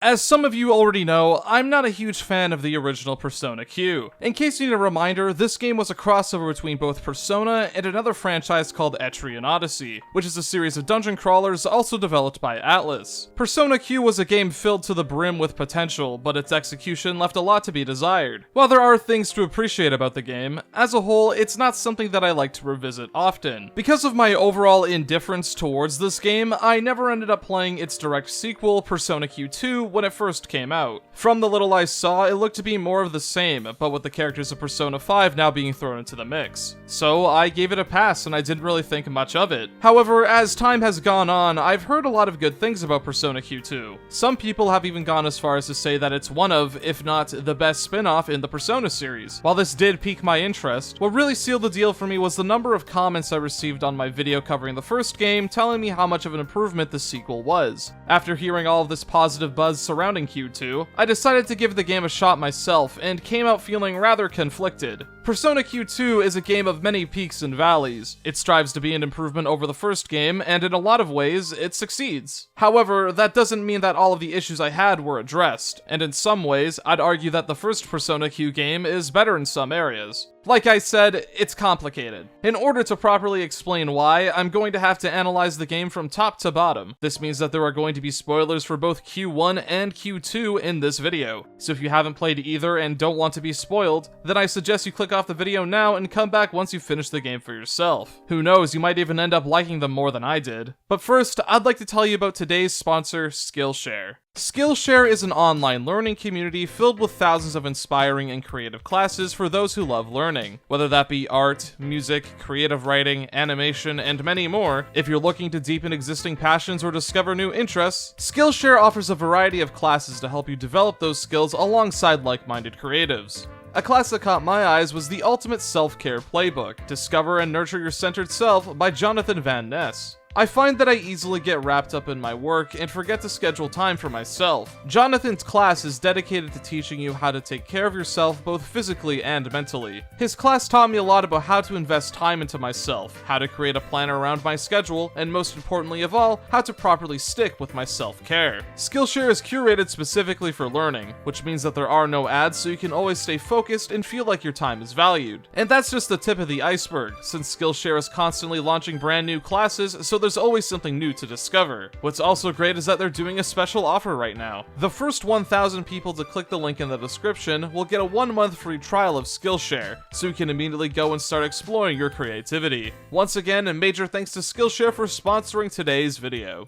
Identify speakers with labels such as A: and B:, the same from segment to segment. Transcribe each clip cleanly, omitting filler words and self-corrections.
A: As some of you already know, I'm not a huge fan of the original Persona Q. In case you need a reminder, this game was a crossover between both Persona and another franchise called Etrian Odyssey, which is a series of dungeon crawlers also developed by Atlus. Persona Q was a game filled to the brim with potential, but its execution left a lot to be desired. While there are things to appreciate about the game, as a whole, it's not something that I like to revisit often. Because of my overall indifference towards this game, I never ended up playing its direct sequel, Persona Q2, when it first came out. From the little I saw, it looked to be more of the same, but with the characters of Persona 5 now being thrown into the mix. So I gave it a pass and I didn't really think much of it. However, as time has gone on, I've heard a lot of good things about Persona Q2. Some people have even gone as far as to say that it's one of, if not the best spin-off in the Persona series. While this did pique my interest, what really sealed the deal for me was the number of comments I received on my video covering the first game telling me how much of an improvement the sequel was. After hearing all of this positive buzz surrounding Q2, I decided to give the game a shot myself and came out feeling rather conflicted. Persona Q2 is a game of many peaks and valleys. It strives to be an improvement over the first game, and in a lot of ways, it succeeds. However, that doesn't mean that all of the issues I had were addressed, and in some ways, I'd argue that the first Persona Q game is better in some areas. Like I said, it's complicated. In order to properly explain why, I'm going to have to analyze the game from top to bottom. This means that there are going to be spoilers for both Q1 and Q2 in this video. So if you haven't played either and don't want to be spoiled, then I suggest you click off the video now and come back once you finish the game for yourself. Who knows, you might even end up liking them more than I did. But first, I'd like to tell you about today's sponsor, Skillshare. Skillshare is an online learning community filled with thousands of inspiring and creative classes for those who love learning. Whether that be art, music, creative writing, animation, and many more, if you're looking to deepen existing passions or discover new interests, Skillshare offers a variety of classes to help you develop those skills alongside like-minded creatives. A class that caught my eyes was the Ultimate Self-Care Playbook, Discover and Nurture Your Centered Self by Jonathan Van Ness. I find that I easily get wrapped up in my work and forget to schedule time for myself. Jonathan's class is dedicated to teaching you how to take care of yourself both physically and mentally. His class taught me a lot about how to invest time into myself, how to create a plan around my schedule, and most importantly of all, how to properly stick with my self-care. Skillshare is curated specifically for learning, which means that there are no ads so you can always stay focused and feel like your time is valued. And that's just the tip of the iceberg, since Skillshare is constantly launching brand new classes, so there's always something new to discover. What's also great is that they're doing a special offer right now. The first 1,000 people to click the link in the description will get a 1-month free trial of Skillshare, so you can immediately go and start exploring your creativity. Once again, a major thanks to Skillshare for sponsoring today's video.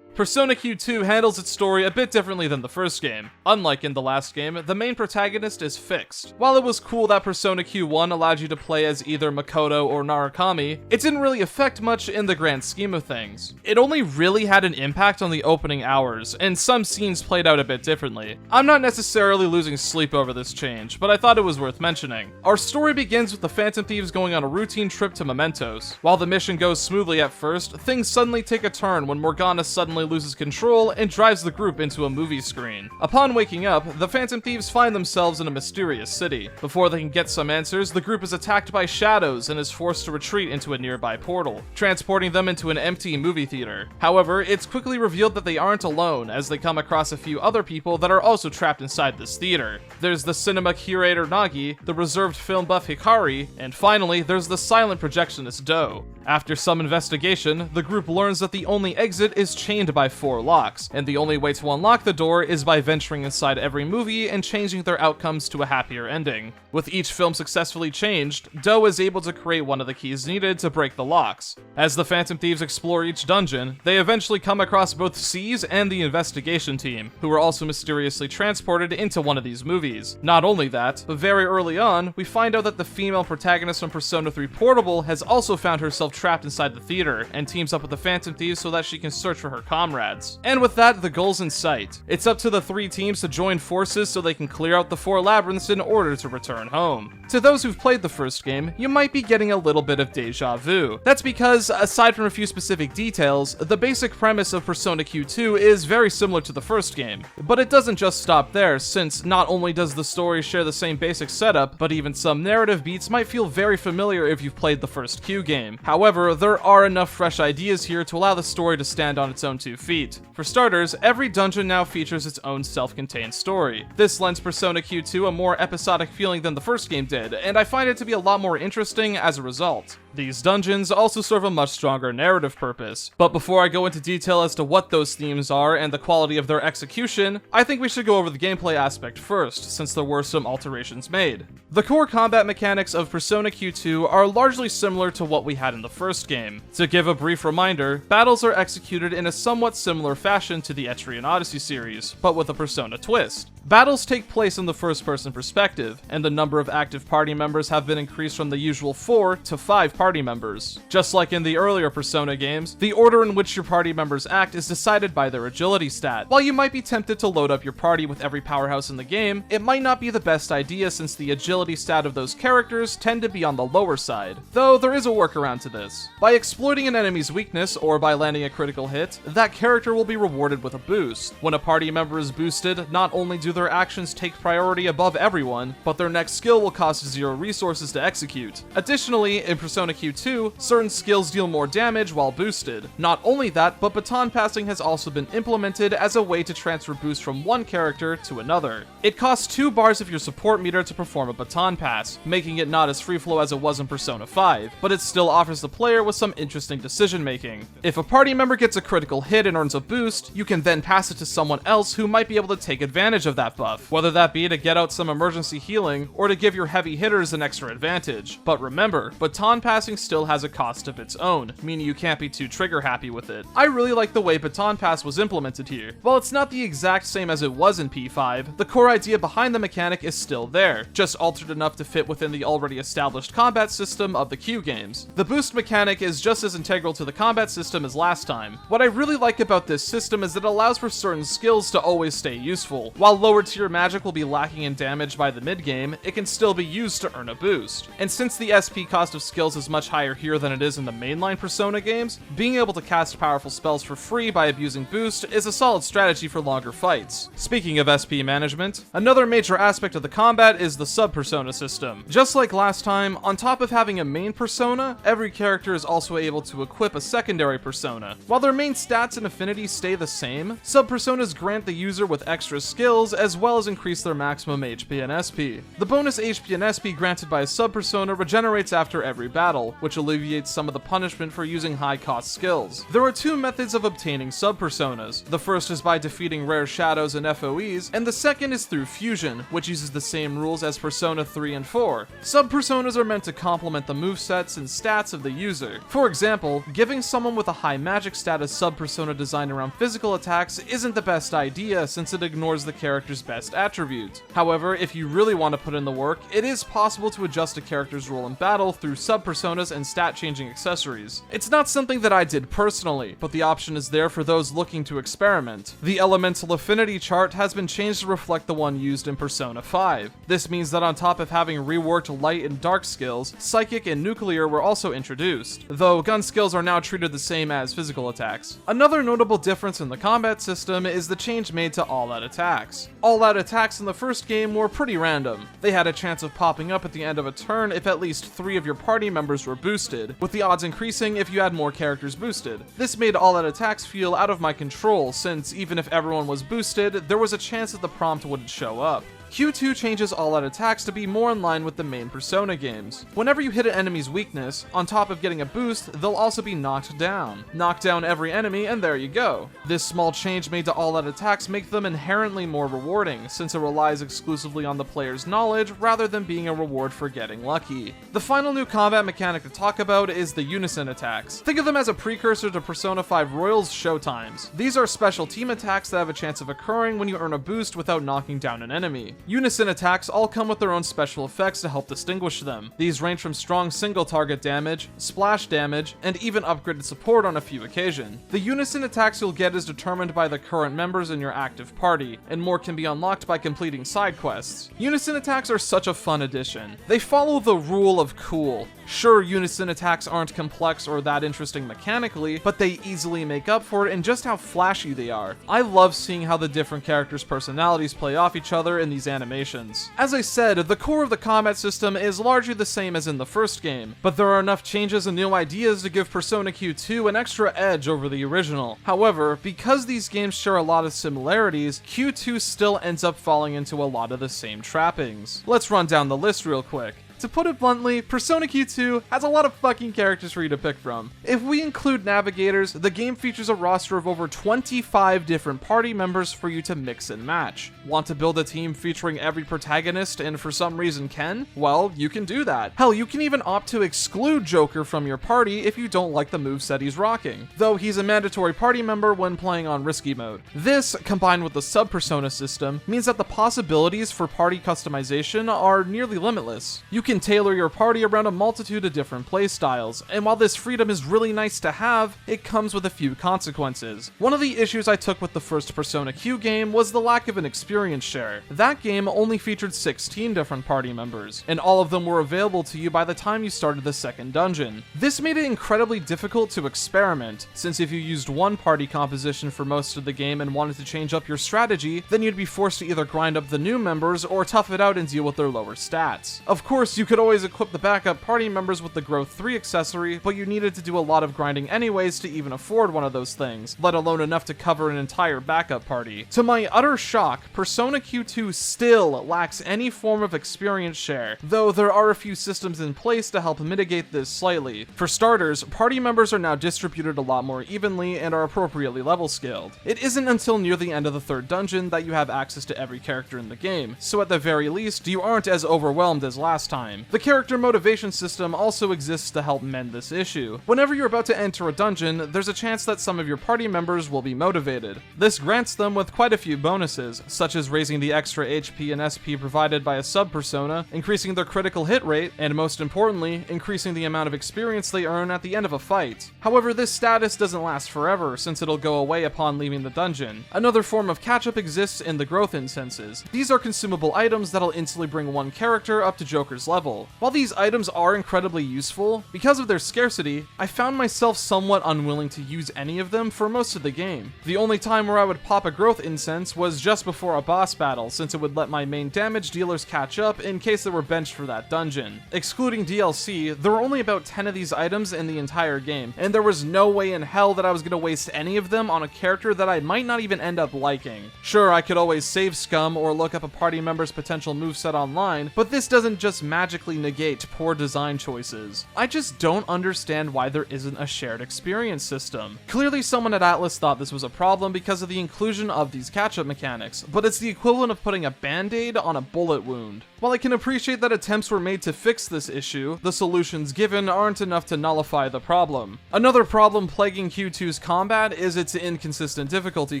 A: Persona Q2 handles its story a bit differently than the first game. Unlike in the last game, the main protagonist is fixed. While it was cool that Persona Q1 allowed you to play as either Makoto or Narukami, it didn't really affect much in the grand scheme of things. It only really had an impact on the opening hours, and some scenes played out a bit differently. I'm not necessarily losing sleep over this change, but I thought it was worth mentioning. Our story begins with the Phantom Thieves going on a routine trip to Mementos. While the mission goes smoothly at first, things suddenly take a turn when Morgana suddenly loses control and drives the group into a movie screen. Upon waking up, the Phantom Thieves find themselves in a mysterious city. Before they can get some answers, the group is attacked by shadows and is forced to retreat into a nearby portal, transporting them into an empty movie theater. However, it's quickly revealed that they aren't alone, as they come across a few other people that are also trapped inside this theater. There's the cinema curator Nagi, the reserved film buff Hikari, and finally, there's the silent projectionist Do. After some investigation, the group learns that the only exit is chained by 4 locks, and the only way to unlock the door is by venturing inside every movie and changing their outcomes to a happier ending. With each film successfully changed, Do is able to create one of the keys needed to break the locks. As the Phantom Thieves explore each dungeon, they eventually come across both Seize and the investigation team, who are also mysteriously transported into one of these movies. Not only that, but very early on, we find out that the female protagonist from Persona 3 Portable has also found herself trapped inside the theater, and teams up with the Phantom Thieves so that she can search for her comrades. And with that, the goal's in sight. It's up to the 3 teams to join forces so they can clear out the 4 labyrinths in order to return home. To those who've played the first game, you might be getting a little bit of deja vu. That's because, aside from a few specific details, the basic premise of Persona Q2 is very similar to the first game. But it doesn't just stop there, since not only does the story share the same basic setup, but even some narrative beats might feel very familiar if you've played the first Q game. However, there are enough fresh ideas here to allow the story to stand on its own 2 few feet. For starters, every dungeon now features its own self-contained story. This lends Persona Q2 a more episodic feeling than the first game did, and I find it to be a lot more interesting as a result. These dungeons also serve a much stronger narrative purpose, but before I go into detail as to what those themes are and the quality of their execution, I think we should go over the gameplay aspect first, since there were some alterations made. The core combat mechanics of Persona Q2 are largely similar to what we had in the first game. To give a brief reminder, battles are executed in a somewhat similar fashion to the Etrian Odyssey series, but with a Persona twist. Battles take place in the first-person perspective, and the number of active party members have been increased from the usual 4 to 5 party members. Just like in the earlier Persona games, the order in which your party members act is decided by their agility stat. While you might be tempted to load up your party with every powerhouse in the game, it might not be the best idea since the agility stat of those characters tend to be on the lower side, though there is a workaround to this. By exploiting an enemy's weakness or by landing a critical hit, that character will be rewarded with a boost. When a party member is boosted, not only do their actions take priority above everyone, but their next skill will cost 0 resources to execute. Additionally, in Persona Q2, certain skills deal more damage while boosted. Not only that, but baton passing has also been implemented as a way to transfer boosts from one character to another. It costs 2 bars of your support meter to perform a baton pass, making it not as free flow as it was in Persona 5, but it still offers the player with some interesting decision making. If a party member gets a critical hit and earns a boost, you can then pass it to someone else who might be able to take advantage of that buff, whether that be to get out some emergency healing or to give your heavy hitters an extra advantage. But remember, baton passing still has a cost of its own, meaning you can't be too trigger happy with it. I really like the way baton pass was implemented here. While it's not the exact same as it was in P5, the core idea behind the mechanic is still there, just altered enough to fit within the already established combat system of the Q games. The boost mechanic is just as integral to the combat system as last time. What I really like about this system is that it allows for certain skills to always stay useful. While lower tier magic will be lacking in damage by the mid-game, it can still be used to earn a boost. And since the SP cost of skills is much higher here than it is in the mainline Persona games, being able to cast powerful spells for free by abusing boost is a solid strategy for longer fights. Speaking of SP management, another major aspect of the combat is the sub-persona system. Just like last time, on top of having a main persona, every character is also able to equip a secondary persona. While their main stats and affinities stay the same, sub-personas grant the user with extra skills as well as increase their maximum HP and SP. The bonus HP and SP granted by a sub-persona regenerates after every battle, which alleviates some of the punishment for using high-cost skills. There are 2 methods of obtaining sub-personas. The first is by defeating rare shadows and FOEs, and the second is through fusion, which uses the same rules as Persona 3 and 4. Sub-personas are meant to complement the movesets and stats of the user. For example, giving someone with a high magic stat a sub-persona designed around physical attacks isn't the best idea since it ignores the character's best attribute. However, if you really want to put in the work, it is possible to adjust a character's role in battle through sub-personas and stat-changing accessories. It's not something that I did personally, but the option is there for those looking to experiment. The elemental affinity chart has been changed to reflect the one used in Persona 5. This means that on top of having reworked light and dark skills, psychic and nuclear were also introduced, though gun skills are now treated the same as physical attacks. Another notable difference in the combat system is the change made to all-out attacks. All-out attacks in the first game were pretty random. They had a chance of popping up at the end of a turn if at least 3 of your party members were boosted, with the odds increasing if you had more characters boosted. This made all-out attacks feel out of my control since even if everyone was boosted, there was a chance that the prompt wouldn't show up. Q2 changes all-out attacks to be more in line with the main Persona games. Whenever you hit an enemy's weakness, on top of getting a boost, they'll also be knocked down. Knock down every enemy and there you go. This small change made to all-out attacks make them inherently more rewarding, since it relies exclusively on the player's knowledge rather than being a reward for getting lucky. The final new combat mechanic to talk about is the unison attacks. Think of them as a precursor to Persona 5 Royal's showtimes. These are special team attacks that have a chance of occurring when you earn a boost without knocking down an enemy. Unison attacks all come with their own special effects to help distinguish them. These range from strong single target damage, splash damage, and even upgraded support on a few occasions. The unison attacks you'll get is determined by the current members in your active party, and more can be unlocked by completing side quests. Unison attacks are such a fun addition. They follow the rule of cool. Sure, unison attacks aren't complex or that interesting mechanically, but they easily make up for it in just how flashy they are. I love seeing how the different characters' personalities play off each other in these these animations. As I said, the core of the combat system is largely the same as in the first game, but there are enough changes and new ideas to give Persona Q2 an extra edge over the original. However, because these games share a lot of similarities, Q2 still ends up falling into a lot of the same trappings. Let's run down the list real quick. To put it bluntly, Persona Q2 has a lot of fucking characters for you to pick from. If we include navigators, the game features a roster of over 25 different party members for you to mix and match. Want to build a team featuring every protagonist and for some reason can? Well, you can do that. Hell, you can even opt to exclude Joker from your party if you don't like the moveset he's rocking, though he's a mandatory party member when playing on risky mode. This, combined with the sub-persona system, means that the possibilities for party customization are nearly limitless. You can tailor your party around a multitude of different playstyles, and while this freedom is really nice to have, it comes with a few consequences. One of the issues I took with the first Persona Q game was the lack of an experience share. That game only featured 16 different party members, and all of them were available to you by the time you started the second dungeon. This made it incredibly difficult to experiment, since if you used one party composition for most of the game and wanted to change up your strategy, then you'd be forced to either grind up the new members or tough it out and deal with their lower stats. Of course, you could always equip the backup party members with the Growth 3 accessory, but you needed to do a lot of grinding anyways to even afford one of those things, let alone enough to cover an entire backup party. To my utter shock, Persona Q2 still lacks any form of experience share, though there are a few systems in place to help mitigate this slightly. For starters, party members are now distributed a lot more evenly and are appropriately level scaled. It isn't until near the end of the third dungeon that you have access to every character in the game, so at the very least, you aren't as overwhelmed as last time. The character motivation system also exists to help mend this issue. Whenever you're about to enter a dungeon, there's a chance that some of your party members will be motivated. This grants them with quite a few bonuses, such as raising the extra HP and SP provided by a sub-persona, increasing their critical hit rate, and most importantly, increasing the amount of experience they earn at the end of a fight. However, this status doesn't last forever, since it'll go away upon leaving the dungeon. Another form of catch-up exists in the growth incenses. These are consumable items that'll instantly bring one character up to Joker's level. While these items are incredibly useful, because of their scarcity, I found myself somewhat unwilling to use any of them for most of the game. The only time where I would pop a growth incense was just before a boss battle, since it would let my main damage dealers catch up in case they were benched for that dungeon. Excluding DLC, there were only about 10 of these items in the entire game, and there was no way in hell that I was going to waste any of them on a character that I might not even end up liking. Sure, I could always save scum or look up a party member's potential moveset online, but this doesn't just magically negate poor design choices. I just don't understand why there isn't a shared experience system. Clearly someone at Atlus thought this was a problem because of the inclusion of these catch-up mechanics, but it's the equivalent of putting a band-aid on a bullet wound. While I can appreciate that attempts were made to fix this issue, the solutions given aren't enough to nullify the problem. Another problem plaguing Q2's combat is its inconsistent difficulty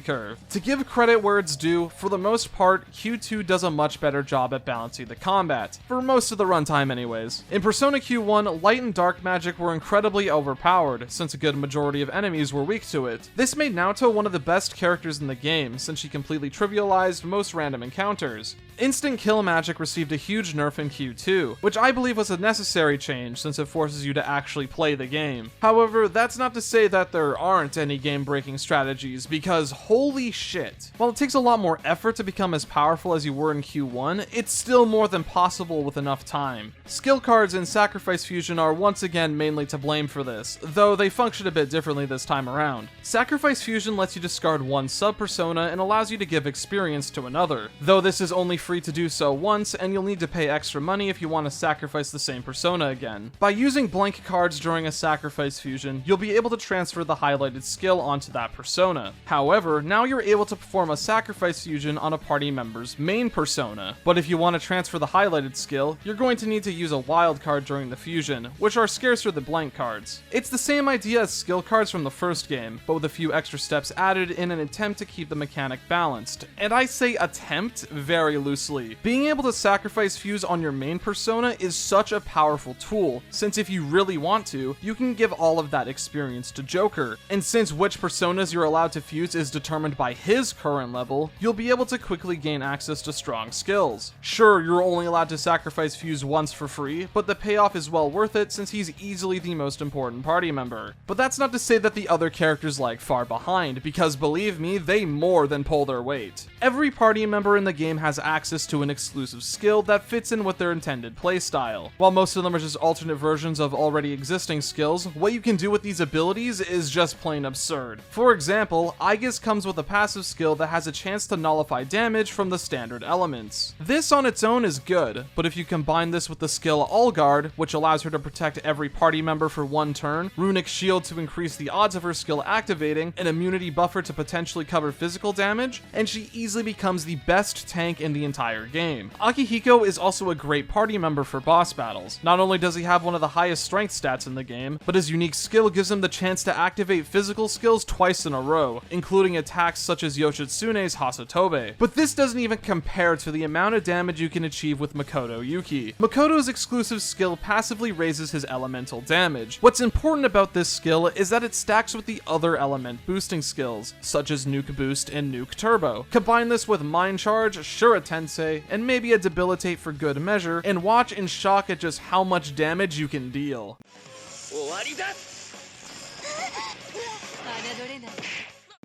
A: curve. To give credit where it's due, for the most part, Q2 does a much better job at balancing the combat, for most of the runtime anyways. In Persona Q1, light and dark magic were incredibly overpowered, since a good majority of enemies were weak to it. This made Naoto one of the best characters in the game, since she completely trivialized most random encounters. Instant kill magic received a huge nerf in Q2, which I believe was a necessary change since it forces you to actually play the game. However, that's not to say that there aren't any game-breaking strategies, because holy shit. While it takes a lot more effort to become as powerful as you were in Q1, it's still more than possible with enough time. Skill cards in Sacrifice Fusion are once again mainly to blame for this, though they function a bit differently this time around. Sacrifice Fusion lets you discard one sub-persona and allows you to give experience to another, though this is only free to do so once, and you'll need to pay extra money if you want to sacrifice the same persona again. By using blank cards during a Sacrifice Fusion, you'll be able to transfer the highlighted skill onto that persona. However, now you're able to perform a Sacrifice Fusion on a party member's main persona, but if you want to transfer the highlighted skill, you're going to need to use a wild card during the fusion, which are scarcer than blank cards. It's the same idea as skill cards from the first game, but with a few extra steps added in an attempt to keep the mechanic balanced, and I say attempt very loosely. Being able to sacrifice fuse on your main persona is such a powerful tool, since if you really want to, you can give all of that experience to Joker, and since which personas you're allowed to fuse is determined by his current level, you'll be able to quickly gain access to strong skills. Sure, you're only allowed to sacrifice fuse use once for free, but the payoff is well worth it since he's easily the most important party member. But that's not to say that the other characters lag far behind, because believe me, they more than pull their weight. Every party member in the game has access to an exclusive skill that fits in with their intended playstyle. While most of them are just alternate versions of already existing skills, what you can do with these abilities is just plain absurd. For example, Aegis comes with a passive skill that has a chance to nullify damage from the standard elements. This on its own is good, but if you combine this with the skill Allguard, which allows her to protect every party member for one turn, Runic Shield to increase the odds of her skill activating, an immunity buffer to potentially cover physical damage, and she easily becomes the best tank in the entire game. Akihiko is also a great party member for boss battles. Not only does he have one of the highest strength stats in the game, but his unique skill gives him the chance to activate physical skills twice in a row, including attacks such as Yoshitsune's Hasatobe. But this doesn't even compare to the amount of damage you can achieve with Makoto Yuki. Makoto's exclusive skill passively raises his elemental damage. What's important about this skill is that it stacks with the other element boosting skills, such as Nuke Boost and Nuke Turbo. Combine this with Mind Charge, Shura Tensei, and maybe a Debilitate for good measure, and watch in shock at just how much damage you can deal.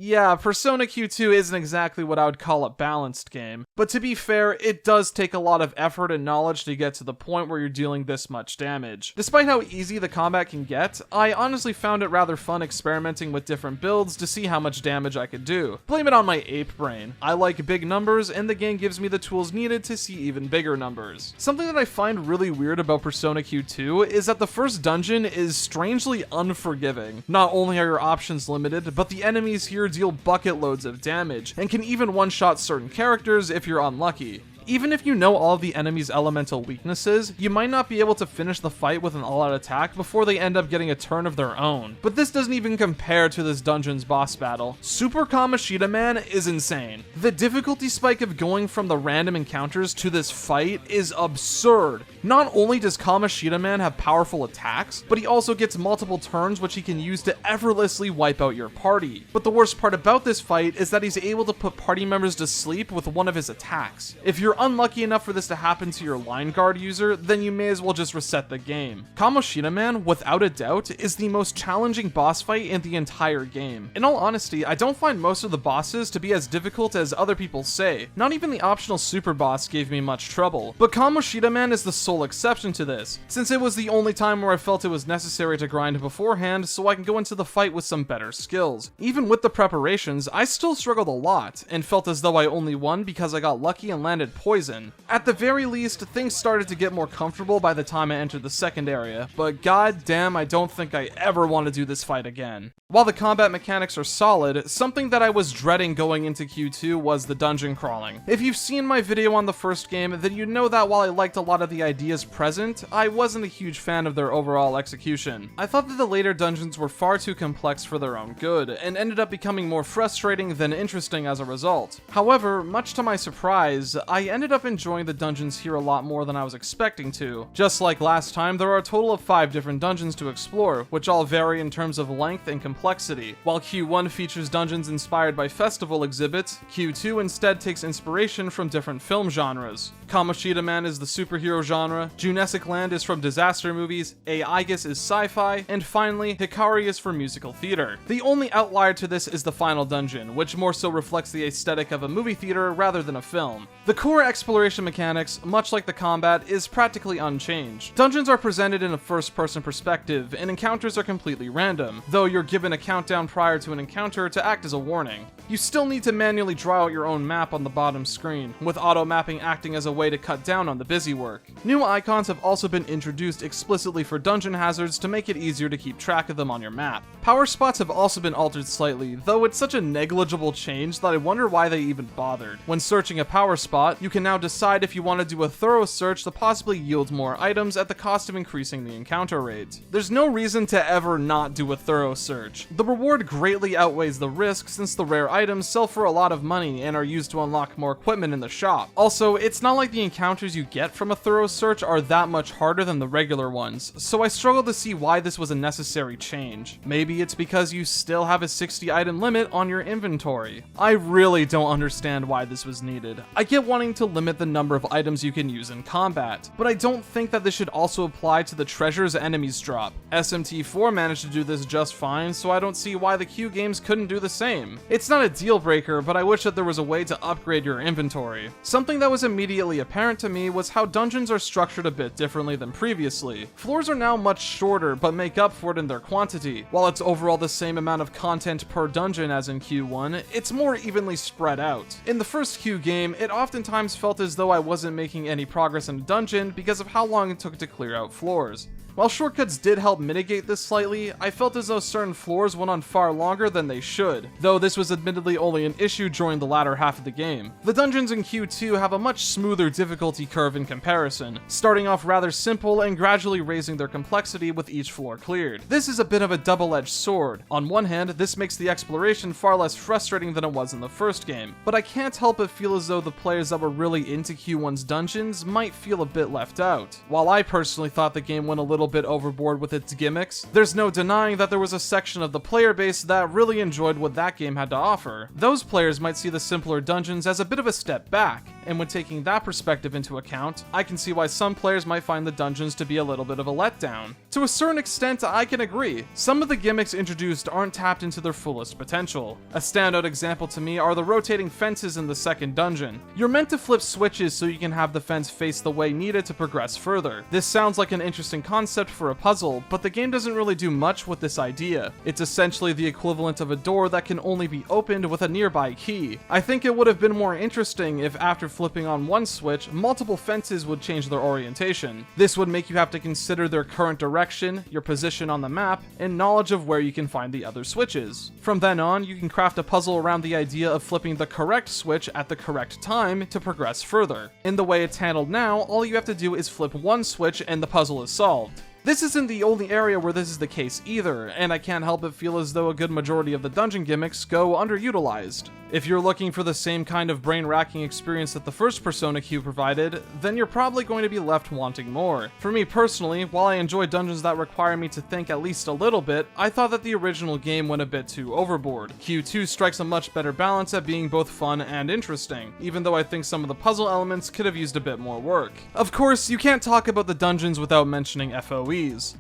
A: Yeah, Persona Q2 isn't exactly what I would call a balanced game, but to be fair, it does take a lot of effort and knowledge to get to the point where you're dealing this much damage. Despite how easy the combat can get, I honestly found it rather fun experimenting with different builds to see how much damage I could do. Blame it on my ape brain. I like big numbers, and the game gives me the tools needed to see even bigger numbers. Something that I find really weird about Persona Q2 is that the first dungeon is strangely unforgiving. Not only are your options limited, but the enemies here deal bucket loads of damage, and can even one-shot certain characters if you're unlucky. Even if you know all of the enemy's elemental weaknesses, you might not be able to finish the fight with an all-out attack before they end up getting a turn of their own. But this doesn't even compare to this dungeon's boss battle. Super Kamoshida Man is insane. The difficulty spike of going from the random encounters to this fight is absurd. Not only does Kamoshida Man have powerful attacks, but he also gets multiple turns which he can use to effortlessly wipe out your party. But the worst part about this fight is that he's able to put party members to sleep with one of his attacks. If you're unlucky enough for this to happen to your line guard user, then you may as well just reset the game. Kamoshida Man, without a doubt, is the most challenging boss fight in the entire game. In all honesty, I don't find most of the bosses to be as difficult as other people say. Not even the optional super boss gave me much trouble. But Kamoshida Man is the sole exception to this, since it was the only time where I felt it was necessary to grind beforehand so I can go into the fight with some better skills. Even with the preparations, I still struggled a lot, and felt as though I only won because I got lucky and landed poison. At the very least, things started to get more comfortable by the time I entered the second area, but god damn, I don't think I ever want to do this fight again. While the combat mechanics are solid, something that I was dreading going into Q2 was the dungeon crawling. If you've seen my video on the first game, then you know that while I liked a lot of the ideas present, I wasn't a huge fan of their overall execution. I thought that the later dungeons were far too complex for their own good, and ended up becoming more frustrating than interesting as a result. However, much to my surprise, I ended up enjoying the dungeons here a lot more than I was expecting to. Just like last time, there are a total of 5 different dungeons to explore, which all vary in terms of length and complexity. While Q1 features dungeons inspired by festival exhibits, Q2 instead takes inspiration from different film genres. Kamoshida Man is the superhero genre, Junesic Land is from disaster movies, Aegis is sci-fi, and finally, Hikari is for musical theater. The only outlier to this is the final dungeon, which more so reflects the aesthetic of a movie theater rather than a film. The core exploration mechanics, much like the combat, is practically unchanged. Dungeons are presented in a first-person perspective, and encounters are completely random, though you're given a countdown prior to an encounter to act as a warning. You still need to manually draw out your own map on the bottom screen, with auto-mapping acting as a way to cut down on the busy work. New icons have also been introduced explicitly for dungeon hazards to make it easier to keep track of them on your map. Power spots have also been altered slightly, though it's such a negligible change that I wonder why they even bothered. When searching a power spot, you can now decide if you want to do a thorough search that possibly yields more items at the cost of increasing the encounter rate. There's no reason to ever not do a thorough search. The reward greatly outweighs the risk since the rare items sell for a lot of money and are used to unlock more equipment in the shop. Also, it's not like the encounters you get from a thorough search are that much harder than the regular ones, so I struggle to see why this was a necessary change. Maybe it's because you still have a 60 item limit on your inventory. I really don't understand why this was needed. I get wanting to limit the number of items you can use in combat, but I don't think that this should also apply to the treasures enemies drop. SMT4 managed to do this just fine, so I don't see why the Q games couldn't do the same. It's not a deal breaker, but I wish that there was a way to upgrade your inventory. Something that was immediately apparent to me was how dungeons are structured a bit differently than previously. Floors are now much shorter, but make up for it in their quantity. While it's overall the same amount of content per dungeon as in Q1, it's more evenly spread out. In the first Q game, it oftentimes felt as though I wasn't making any progress in a dungeon because of how long it took to clear out floors. While shortcuts did help mitigate this slightly, I felt as though certain floors went on far longer than they should, though this was admittedly only an issue during the latter half of the game. The dungeons in Q2 have a much smoother difficulty curve in comparison, starting off rather simple and gradually raising their complexity with each floor cleared. This is a bit of a double-edged sword. On one hand, this makes the exploration far less frustrating than it was in the first game, but I can't help but feel as though the players that were really into Q1's dungeons might feel a bit left out. While I personally thought the game went a little bit overboard with its gimmicks, there's no denying that there was a section of the player base that really enjoyed what that game had to offer. Those players might see the simpler dungeons as a bit of a step back, and when taking that perspective into account, I can see why some players might find the dungeons to be a little bit of a letdown. To a certain extent, I can agree. Some of the gimmicks introduced aren't tapped into their fullest potential. A standout example to me are the rotating fences in the second dungeon. You're meant to flip switches so you can have the fence face the way needed to progress further. This sounds like an interesting concept for a puzzle, but the game doesn't really do much with this idea. It's essentially the equivalent of a door that can only be opened with a nearby key. I think it would have been more interesting if after flipping on one switch, multiple fences would change their orientation. This would make you have to consider their current direction, your position on the map, and knowledge of where you can find the other switches. From then on, you can craft a puzzle around the idea of flipping the correct switch at the correct time to progress further. In the way it's handled now, all you have to do is flip one switch and the puzzle is solved. This isn't the only area where this is the case either, and I can't help but feel as though a good majority of the dungeon gimmicks go underutilized. If you're looking for the same kind of brain-racking experience that the first Persona Q provided, then you're probably going to be left wanting more. For me personally, while I enjoy dungeons that require me to think at least a little bit, I thought that the original game went a bit too overboard. Q2 strikes a much better balance at being both fun and interesting, even though I think some of the puzzle elements could have used a bit more work. Of course, you can't talk about the dungeons without mentioning FOEs.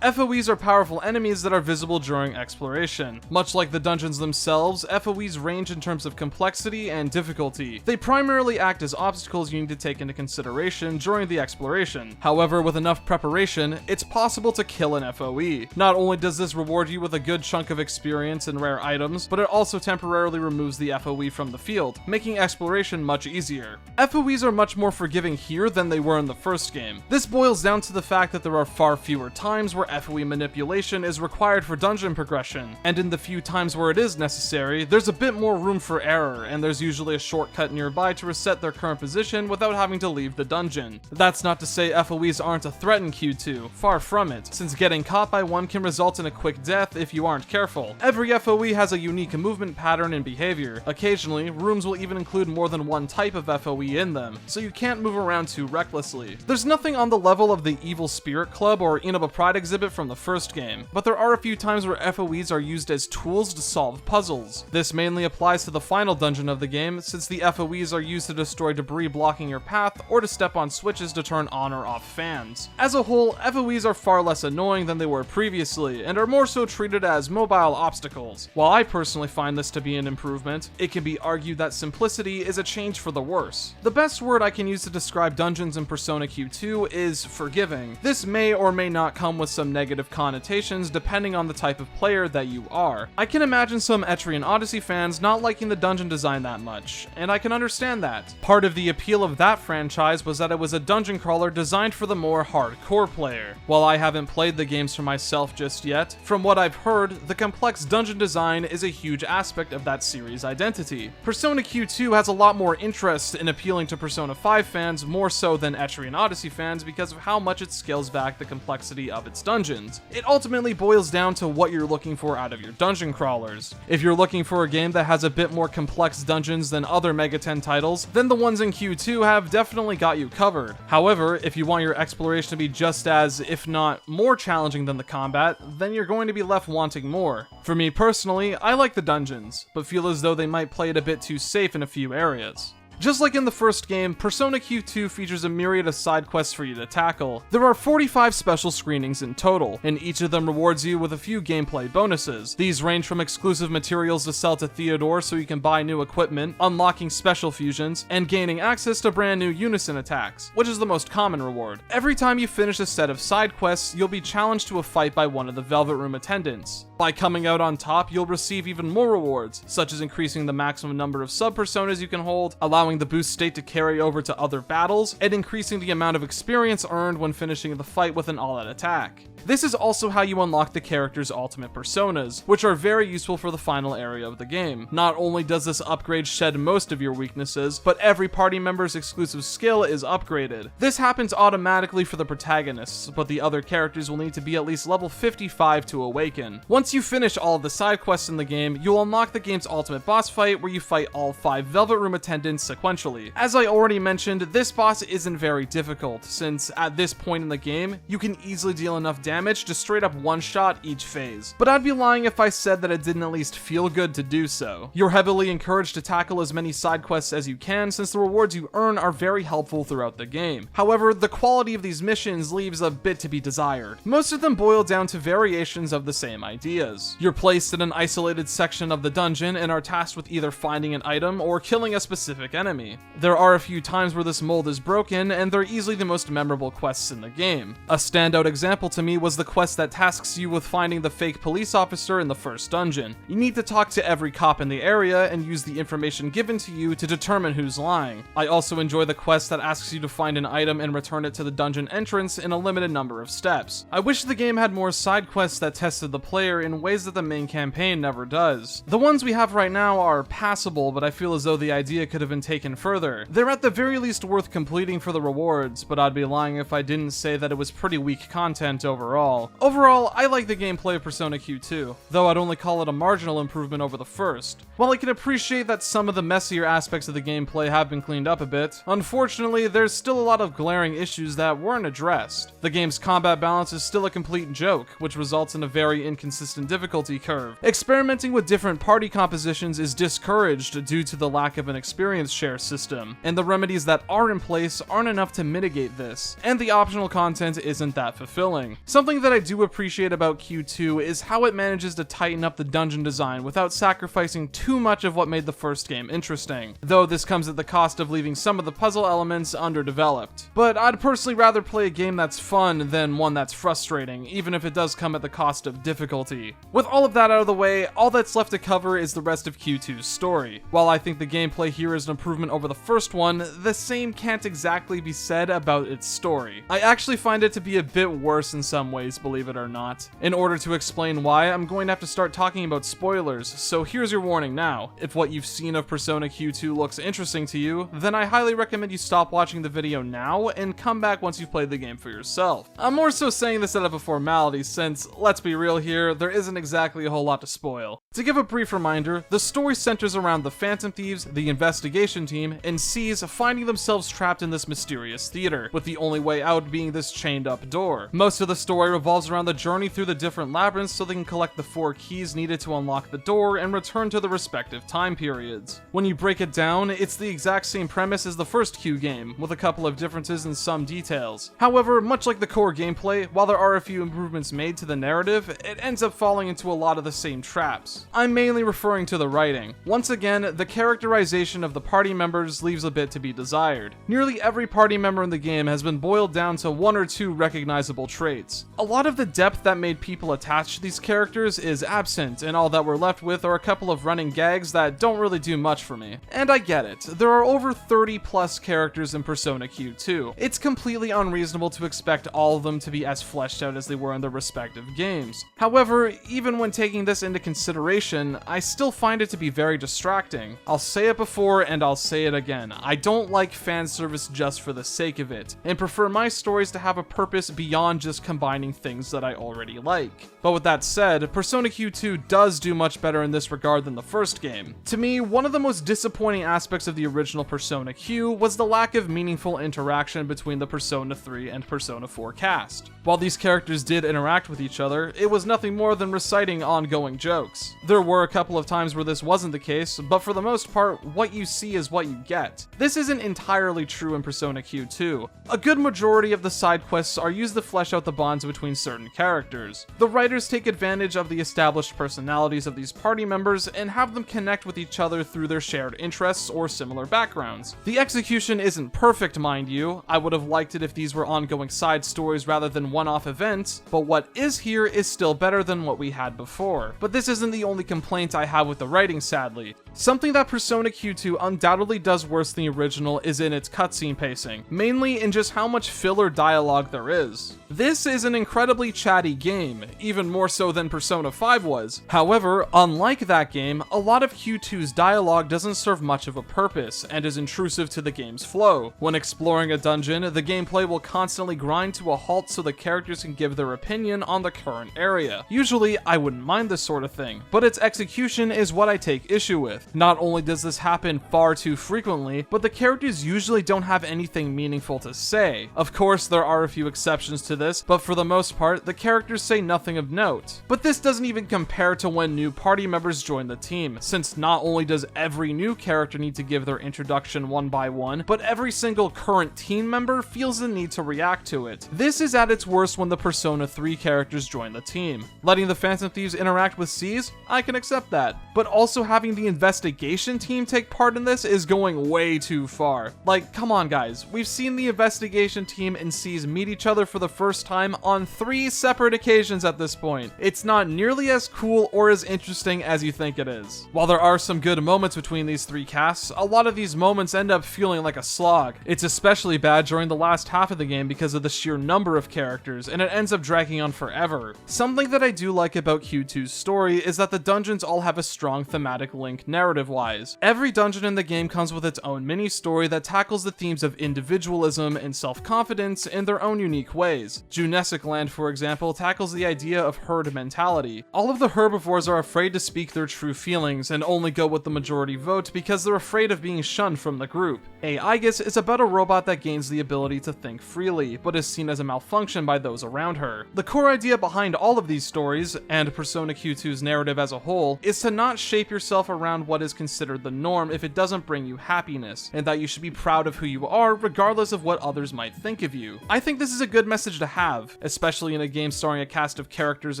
A: FOEs are powerful enemies that are visible during exploration. Much like the dungeons themselves, FOEs range in terms of complexity and difficulty. They primarily act as obstacles you need to take into consideration during the exploration. However, with enough preparation, it's possible to kill an FOE. Not only does this reward you with a good chunk of experience and rare items, but it also temporarily removes the FOE from the field, making exploration much easier. FOEs are much more forgiving here than they were in the first game. This boils down to the fact that there are far fewer times where FOE manipulation is required for dungeon progression, and in the few times where it is necessary, there's a bit more room for error, and there's usually a shortcut nearby to reset their current position without having to leave the dungeon. That's not to say FOEs aren't a threat in Q2, far from it, since getting caught by one can result in a quick death if you aren't careful. Every FOE has a unique movement pattern and behavior. Occasionally, rooms will even include more than one type of FOE in them, so you can't move around too recklessly. There's nothing on the level of the Evil Spirit Club or Inaba Pride exhibit from the first game, but there are a few times where FOEs are used as tools to solve puzzles. This mainly applies to the final dungeon of the game, since the FOEs are used to destroy debris blocking your path or to step on switches to turn on or off fans. As a whole, FOEs are far less annoying than they were previously, and are more so treated as mobile obstacles. While I personally find this to be an improvement, it can be argued that simplicity is a change for the worse. The best word I can use to describe dungeons in Persona Q2 is forgiving. This may or may not come with some negative connotations depending on the type of player that you are. I can imagine some Etrian Odyssey fans not liking the dungeon design that much, and I can understand that. Part of the appeal of that franchise was that it was a dungeon crawler designed for the more hardcore player. While I haven't played the games for myself just yet, from what I've heard, the complex dungeon design is a huge aspect of that series' identity. Persona Q2 has a lot more interest in appealing to Persona 5 fans more so than Etrian Odyssey fans because of how much it scales back the complexity of its dungeons. It ultimately boils down to what you're looking for out of your dungeon crawlers. If you're looking for a game that has a bit more complex dungeons than other Mega 10 titles, then the ones in Q2 have definitely got you covered. However, if you want your exploration to be just as, if not more challenging than the combat, then you're going to be left wanting more. For me personally, I like the dungeons, but feel as though they might play it a bit too safe in a few areas. Just like in the first game, Persona Q2 features a myriad of side quests for you to tackle. There are 45 special screenings in total, and each of them rewards you with a few gameplay bonuses. These range from exclusive materials to sell to Theodore so you can buy new equipment, unlocking special fusions, and gaining access to brand new unison attacks, which is the most common reward. Every time you finish a set of side quests, you'll be challenged to a fight by one of the Velvet Room attendants. By coming out on top, you'll receive even more rewards, such as increasing the maximum number of sub-personas you can hold, allowing the boost state to carry over to other battles, and increasing the amount of experience earned when finishing the fight with an all-out attack. This is also how you unlock the character's ultimate personas, which are very useful for the final area of the game. Not only does this upgrade shed most of your weaknesses, but every party member's exclusive skill is upgraded. This happens automatically for the protagonists, but the other characters will need to be at least level 55 to awaken. Once you finish all of the side quests in the game, you'll unlock the game's ultimate boss fight where you fight all 5 Velvet Room attendants sequentially. As I already mentioned, this boss isn't very difficult, since at this point in the game, you can easily deal enough damage to straight up one-shot each phase. But I'd be lying if I said that it didn't at least feel good to do so. You're heavily encouraged to tackle as many side quests as you can, since the rewards you earn are very helpful throughout the game. However, the quality of these missions leaves a bit to be desired. Most of them boil down to variations of the same ideas. You're placed in an isolated section of the dungeon and are tasked with either finding an item or killing a specific enemy. There are a few times where this mold is broken, and they're easily the most memorable quests in the game. A standout example to me was the quest that tasks you with finding the fake police officer in the first dungeon. You need to talk to every cop in the area and use the information given to you to determine who's lying. I also enjoy the quest that asks you to find an item and return it to the dungeon entrance in a limited number of steps. I wish the game had more side quests that tested the player in ways that the main campaign never does. The ones we have right now are passable, but I feel as though the idea could have been taken further. They're at the very least worth completing for the rewards, but I'd be lying if I didn't say that it was pretty weak content overall. Overall, I like the gameplay of Persona Q2, though I'd only call it a marginal improvement over the first. While I can appreciate that some of the messier aspects of the gameplay have been cleaned up a bit, unfortunately, there's still a lot of glaring issues that weren't addressed. The game's combat balance is still a complete joke, which results in a very inconsistent difficulty curve. Experimenting with different party compositions is discouraged due to the lack of an experience share system, and the remedies that are in place aren't enough to mitigate this, and the optional content isn't that fulfilling. Something that I do appreciate about Q2 is how it manages to tighten up the dungeon design without sacrificing too much of what made the first game interesting, though this comes at the cost of leaving some of the puzzle elements underdeveloped. But I'd personally rather play a game that's fun than one that's frustrating, even if it does come at the cost of difficulty. With all of that out of the way, all that's left to cover is the rest of Q2's story. While I think the gameplay here is an improvement over the first one, the same can't exactly be said about its story. I actually find it to be a bit worse in some ways, believe it or not. In order to explain why, I'm going to have to start talking about spoilers, so here's your warning now. If what you've seen of Persona Q2 looks interesting to you, then I highly recommend you stop watching the video now and come back once you've played the game for yourself. I'm more so saying this out of a formality since, let's be real here, there isn't exactly a whole lot to spoil. To give a brief reminder, the story centers around the Phantom Thieves, the investigation team, and C's finding themselves trapped in this mysterious theater, with the only way out being this chained up door. Most of the story revolves around the journey through the different labyrinths so they can collect the 4 keys needed to unlock the door and return to the respective time periods. When you break it down, it's the exact same premise as the first Q game, with a couple of differences in some details. However, much like the core gameplay, while there are a few improvements made to the narrative, it ends up falling into a lot of the same traps. I'm mainly referring to the writing. Once again, the characterization of the party members leaves a bit to be desired. Nearly every party member in the game has been boiled down to 1 or 2 recognizable traits. A lot of the depth that made people attached to these characters is absent, and all that we're left with are a couple of running gags that don't really do much for me. And I get it, there are over 30 plus characters in Persona Q2. It's completely unreasonable to expect all of them to be as fleshed out as they were in their respective games. However, even when taking this into consideration, I still find it to be very distracting. I'll say it before and I'll say it again. I don't like fan service just for the sake of it, and prefer my stories to have a purpose beyond just combining things that I already like. But with that said, Persona Q2 does do much better in this regard than the first game. To me, one of the most disappointing aspects of the original Persona Q was the lack of meaningful interaction between the Persona 3 and Persona 4 cast. While these characters did interact with each other, it was nothing more more than reciting ongoing jokes. There were a couple of times where this wasn't the case, but for the most part, what you see is what you get. This isn't entirely true in Persona Q2. A good majority of the side quests are used to flesh out the bonds between certain characters. The writers take advantage of the established personalities of these party members and have them connect with each other through their shared interests or similar backgrounds. The execution isn't perfect, mind you. I would have liked it if these were ongoing side stories rather than one-off events, but what is here is still better than what we had before. But this isn't the only complaint I have with the writing, sadly. Something that Persona Q2 undoubtedly does worse than the original is in its cutscene pacing, mainly in just how much filler dialogue there is. This is an incredibly chatty game, even more so than Persona 5 was. However, unlike that game, a lot of Q2's dialogue doesn't serve much of a purpose and is intrusive to the game's flow. When exploring a dungeon, the gameplay will constantly grind to a halt so the characters can give their opinion on the current area. Usually, I wouldn't mind this sort of thing, but its execution is what I take issue with. Not only does this happen far too frequently, but the characters usually don't have anything meaningful to say. Of course, there are a few exceptions to this, but for the most part, the characters say nothing of note. But this doesn't even compare to when new party members join the team, since not only does every new character need to give their introduction one by one, but every single current team member feels the need to react to it. This is at its worst when the Persona 3 characters join the team. Letting the Phantom Thieves interact with C's, I can accept that. But also having the investigation team take part in this is going way too far. Like, come on guys, we've seen the investigation team and C's meet each other for the first time on 3 separate occasions at this point. It's not nearly as cool or as interesting as you think it is. While there are some good moments between these 3 casts, a lot of these moments end up feeling like a slog. It's especially bad during the last half of the game because of the sheer number of characters, and it ends up dragging on forever. Something that I do like about Q2's story is that the dungeons all have a strong thematic link narrative-wise. Every dungeon in the game comes with its own mini-story that tackles the themes of individualism and self-confidence in their own unique ways. Junesic Land, for example, tackles the idea of herd mentality. All of the herbivores are afraid to speak their true feelings and only go with the majority vote because they're afraid of being shunned from the group. Aegis is about a robot that gains the ability to think freely, but is seen as a malfunction by those around her. The core idea behind all of these stories, and Persona Q2's narrative as a whole, is to not shape yourself around what is considered the norm if it doesn't bring you happiness, and that you should be proud of who you are regardless of what others might think of you. I think this is a good message to have, especially in a game starring a cast of characters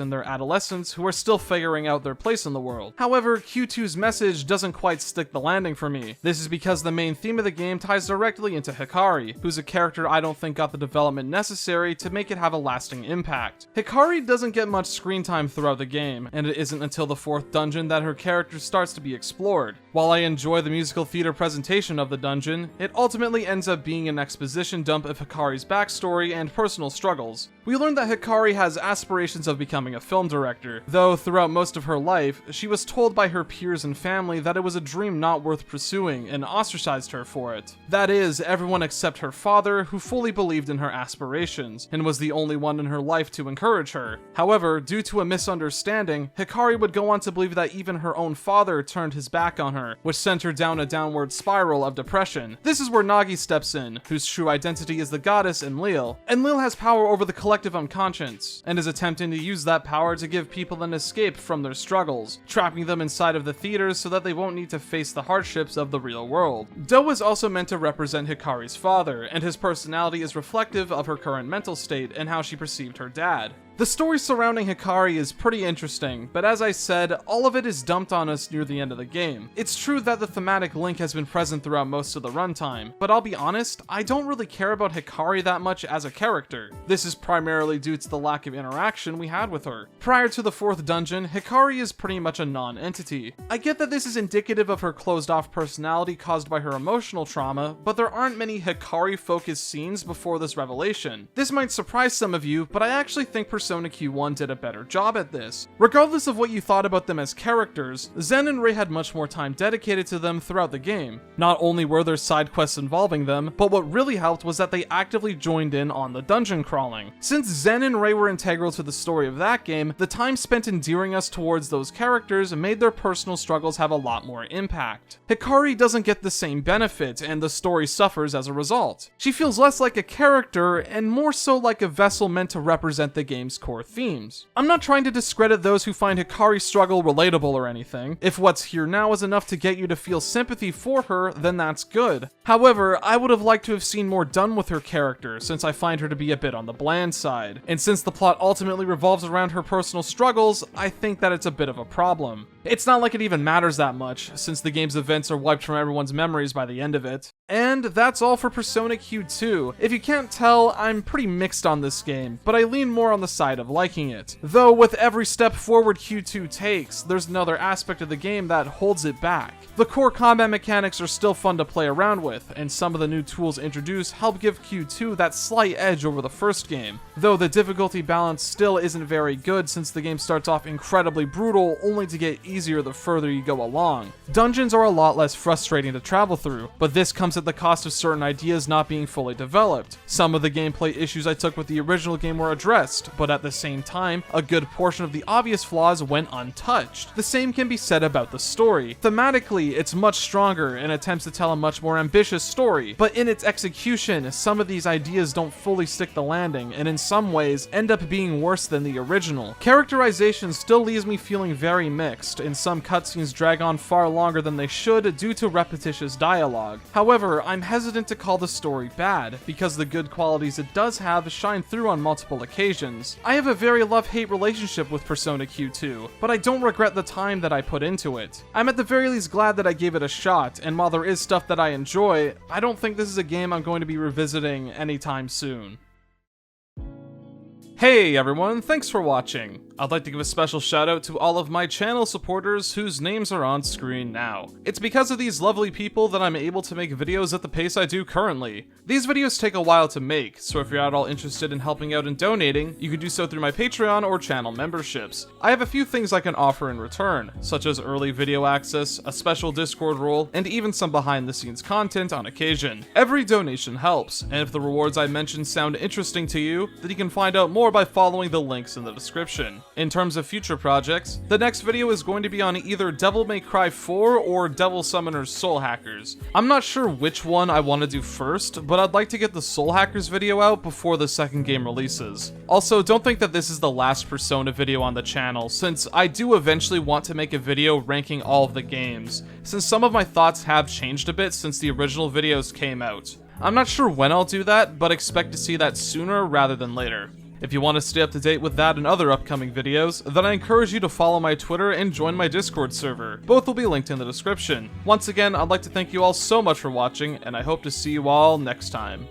A: in their adolescence who are still figuring out their place in the world. However, Q2's message doesn't quite stick the landing for me. This is because the main theme of the game ties directly into Hikari, who's a character I don't think got the development necessary to make it have a lasting impact. Hikari doesn't get much screen time throughout the game, and it isn't until the 4th dungeon that her character starts to be explored. While I enjoy the musical theater presentation of the dungeon, it ultimately ends up being an exposition dump of Hikari's backstory and personal struggles. We learn that Hikari has aspirations of becoming a film director, though throughout most of her life, she was told by her peers and family that it was a dream not worth pursuing and ostracized her for it. That is, everyone except her father, who fully believed in her aspirations, and was the only one in her life to encourage her. However, due to a misunderstanding, Hikari would go on to believe that even her own father turned his back on her, which sent her down a downward spiral of depression. This is where Nagi steps in, whose true identity is the goddess Enlil. Enlil has power over the collective unconscious, and is attempting to use that power to give people an escape from their struggles, trapping them inside of the theaters so that they won't need to face the hardships of the real world. Do is also meant to represent Hikari's father, and his personality is reflective of her current mental state and how she perceived her dad. The story surrounding Hikari is pretty interesting, but as I said, all of it is dumped on us near the end of the game. It's true that the thematic link has been present throughout most of the runtime, but I'll be honest, I don't really care about Hikari that much as a character. This is primarily due to the lack of interaction we had with her. Prior to the 4th dungeon, Hikari is pretty much a non-entity. I get that this is indicative of her closed-off personality caused by her emotional trauma, but there aren't many Hikari-focused scenes before this revelation. This might surprise some of you, but I actually think Persona Q1 did a better job at this. Regardless of what you thought about them as characters, Zen and Rei had much more time dedicated to them throughout the game. Not only were there side quests involving them, but what really helped was that they actively joined in on the dungeon crawling. Since Zen and Rei were integral to the story of that game, the time spent endearing us towards those characters made their personal struggles have a lot more impact. Hikari doesn't get the same benefit, and the story suffers as a result. She feels less like a character, and more so like a vessel meant to represent the game's game's core themes. I'm not trying to discredit those who find Hikari's struggle relatable or anything. If what's here now is enough to get you to feel sympathy for her, then that's good. However, I would have liked to have seen more done with her character, since I find her to be a bit on the bland side. And since the plot ultimately revolves around her personal struggles, I think that it's a bit of a problem. It's not like it even matters that much, since the game's events are wiped from everyone's memories by the end of it. And that's all for Persona Q2. If you can't tell, I'm pretty mixed on this game, but I lean more on the side of liking it. Though with every step forward Q2 takes, there's another aspect of the game that holds it back. The core combat mechanics are still fun to play around with, and some of the new tools introduced help give Q2 that slight edge over the first game, though the difficulty balance still isn't very good since the game starts off incredibly brutal only to get easier the further you go along. Dungeons are a lot less frustrating to travel through, but this comes at the cost of certain ideas not being fully developed. Some of the gameplay issues I took with the original game were addressed, but at the same time, a good portion of the obvious flaws went untouched. The same can be said about the story. Thematically, it's much stronger and attempts to tell a much more ambitious story, but in its execution, some of these ideas don't fully stick the landing, and in some ways, end up being worse than the original. Characterization still leaves me feeling very mixed, and some cutscenes drag on far longer than they should due to repetitious dialogue. However, I'm hesitant to call the story bad, because the good qualities it does have shine through on multiple occasions. I have a very love-hate relationship with Persona Q2, but I don't regret the time that I put into it. I'm at the very least glad that I gave it a shot, and while there is stuff that I enjoy, I don't think this is a game I'm going to be revisiting anytime soon. Hey everyone, thanks for watching. I'd like to give a special shout out to all of my channel supporters whose names are on screen now. It's because of these lovely people that I'm able to make videos at the pace I do currently. These videos take a while to make, so if you're at all interested in helping out and donating, you can do so through my Patreon or channel memberships. I have a few things I can offer in return, such as early video access, a special Discord role, and even some behind the scenes content on occasion. Every donation helps, and if the rewards I mentioned sound interesting to you, then you can find out more by following the links in the description. In terms of future projects, the next video is going to be on either Devil May Cry 4 or Devil Summoner's Soul Hackers. I'm not sure which one I want to do first, but I'd like to get the Soul Hackers video out before the second game releases. Also, don't think that this is the last Persona video on the channel, since I do eventually want to make a video ranking all of the games, since some of my thoughts have changed a bit since the original videos came out. I'm not sure when I'll do that, but expect to see that sooner rather than later. If you want to stay up to date with that and other upcoming videos, then I encourage you to follow my Twitter and join my Discord server. Both will be linked in the description. Once again, I'd like to thank you all so much for watching, and I hope to see you all next time.